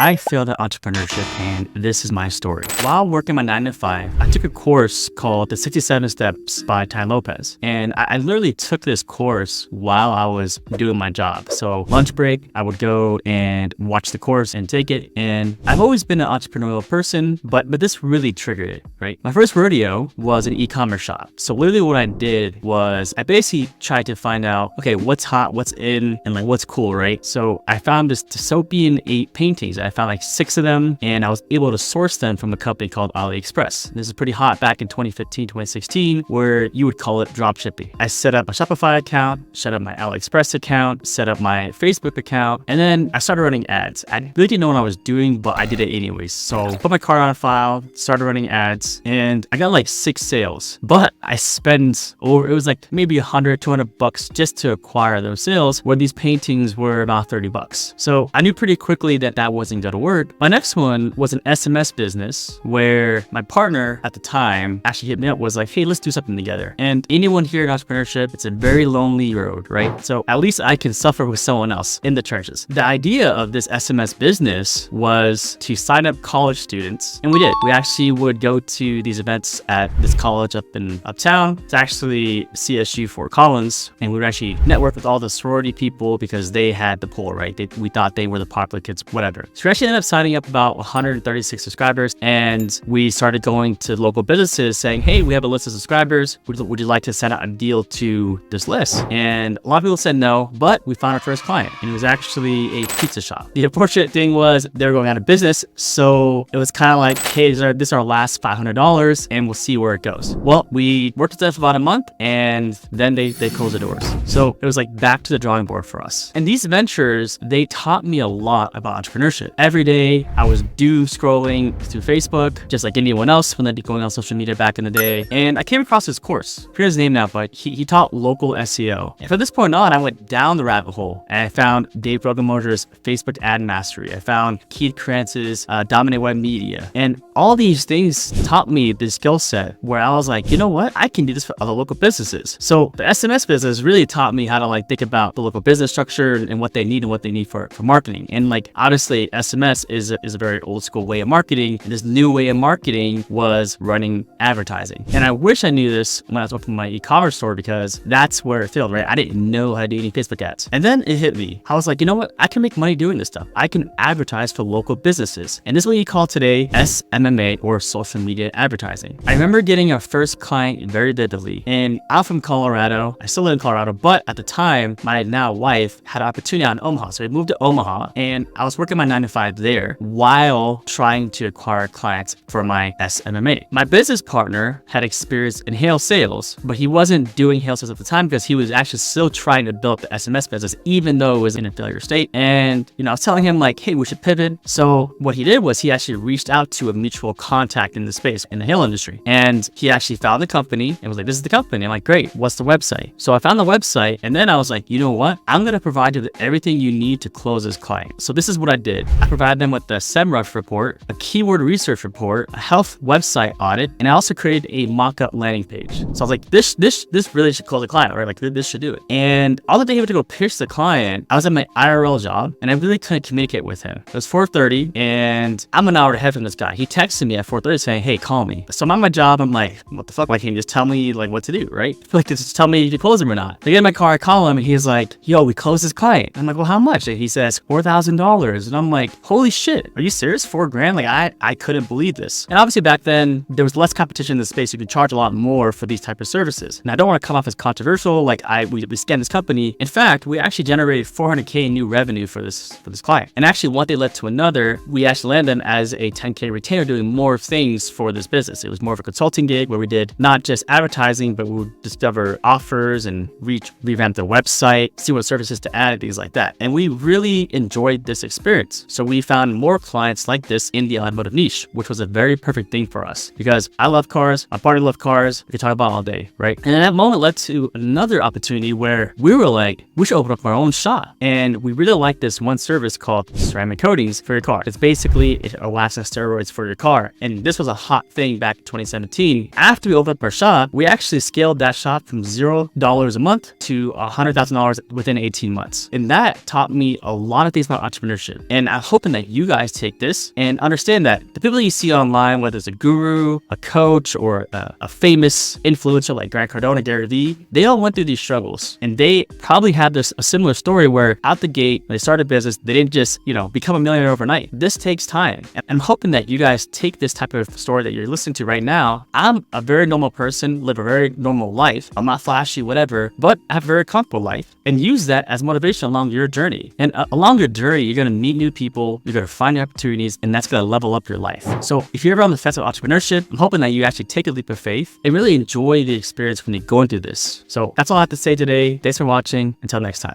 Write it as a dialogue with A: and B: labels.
A: I failed at entrepreneurship, and this is my story. While working my 9 to 5, I took a course called The 67 Steps by Tai Lopez. And I literally took this course while I was doing my job. So lunch break, I would go and watch the course and take it. And I've always been an entrepreneurial person, but this really triggered it, right? My first rodeo was an e-commerce shop. So literally what I did was I basically tried to find out, okay, what's hot, what's in, and like what's cool, right? So I found this dystopian 8 paintings. I found like 6 of them, and I was able to source them from a company called AliExpress. This is pretty hot back in 2015, 2016, where you would call it drop shipping. I set up a Shopify account, set up my AliExpress account, set up my Facebook account, and then I started running ads. I really didn't know what I was doing, but I did it anyways. So put my card on file, started running ads, and I got like 6 sales, but I spent over, it was like maybe $100-200 just to acquire those sales, where these paintings were about $30. So I knew pretty quickly that that wasn't gonna work. My next one was an SMS business where my partner at the time actually hit me up, was like, hey, let's do something together. And anyone here in entrepreneurship, it's a very lonely road, right? So at least I can suffer with someone else in the trenches. The idea of this SMS business was to sign up college students, and we did. We actually would go to these events at this college up in uptown. It's actually CSU Fort Collins, and we would actually network with all the sorority people because they had the pull, right? We thought they were the popular kids, whatever. So we actually ended up signing up about 136 subscribers, and we started going to local businesses saying, hey, we have a list of subscribers. Would you like to send out a deal to this list? And a lot of people said no, but we found our first client, and it was actually a pizza shop. The unfortunate thing was they were going out of business, so it was kind of like, hey, this is our last $500, and we'll see where it goes. Well, we worked with them for about a month, and then they closed the doors. So it was like back to the drawing board for us. And these ventures, they taught me a lot about entrepreneurship. Every day I was doom scrolling through Facebook, just like anyone else when they're going on social media back in the day. And I came across this course. I forget his name now, but he taught local SEO. And from this point on, I went down the rabbit hole, and I found Dave Rogemoser's Facebook ad mastery. I found Keith Krantz's Dominate Web Media. And all these things taught me this skill set where I was like, you know what? I can do this for other local businesses. So the SMS business really taught me how to like think about the local business structure and what they need for marketing. And like, obviously SMS is a very old school way of marketing. And this new way of marketing was running advertising. And I wish I knew this when I was opening my e-commerce store, because that's where it failed, right? I didn't know how to do any Facebook ads. And then it hit me. I was like, you know what? I can make money doing this stuff. I can advertise for local businesses. And this is what you call today SMMA, or social media advertising. I remember getting our first client very vividly. And I'm from Colorado. I still live in Colorado, but at the time, my now wife had an opportunity out in Omaha. So I moved to Omaha, and I was working my 9 to 5 there while trying to acquire clients for my SMMA. My business partner had experience in hail sales, but he wasn't doing hail sales at the time because he was actually still trying to build the SMS business, even though it was in a failure state. And, I was telling him like, hey, we should pivot. So what he did was he actually reached out to a mutual contact in the space, in the hail industry. And he actually found the company and was like, this is the company. I'm like, great, what's the website? So I found the website, and then I was like, you know what? I'm going to provide you with everything you need to close this client. So this is what I did. I provided them with the SEMrush report, a keyword research report, a health website audit, and I also created a mock-up landing page. So I was like, this really should close the client, right? Like this should do it. And all the day I had to go pitch the client, I was at my IRL job, and I really couldn't communicate with him. It was 4:30, and I'm an hour ahead from this guy. He texted me at 4:30 saying, hey, call me. So I'm at my job. I'm like, what the fuck? Like, can you just tell me like what to do, right? Like, just tell me if you close him or not. I get in my car, I call him, and he's like, yo, we closed this client. I'm like, well, how much? And he says $4,000. And I'm like, holy shit, are you serious? $4,000? Like, I couldn't believe this. And obviously back then there was less competition in the space. You could charge a lot more for these type of services. And I don't want to come off as controversial. Like we scammed this company. In fact, we actually generated $400K in new revenue for this client. And actually one thing led to another. We actually landed them as a $10K retainer doing more things for this business. It was more of a consulting gig where we did not just advertising, but we would discover offers and revamp the website, see what services to add, things like that. And we really enjoyed this experience. So we found more clients like this in the automotive niche, which was a very perfect thing for us because I love cars, my partner loved cars, we could talk about all day, right? And then that moment led to another opportunity where we were like, we should open up our own shop. And we really liked this one service called ceramic coatings for your car. It's basically elastic steroids for your car. And this was a hot thing back in 2017. After we opened up our shop, we actually scaled that shop from $0 a month to $100,000 within 18 months. And that taught me a lot of things about entrepreneurship. And hoping that you guys take this and understand that the people you see online, whether it's a guru, a coach, or a famous influencer like Grant Cardone, Gary Vee, they all went through these struggles, and they probably had a similar story where out the gate, when they started a business, they didn't just, become a millionaire overnight. This takes time. And I'm hoping that you guys take this type of story that you're listening to right now. I'm a very normal person, live a very normal life. I'm not flashy, whatever, but I have a very comfortable life, and use that as motivation along your journey. And along your journey, you're going to meet new people, you're going to find new opportunities, and that's going to level up your life. So if you're ever on the fence of entrepreneurship, I'm hoping that you actually take a leap of faith and really enjoy the experience when you're going through this. So that's all I have to say today. Thanks for watching. Until next time.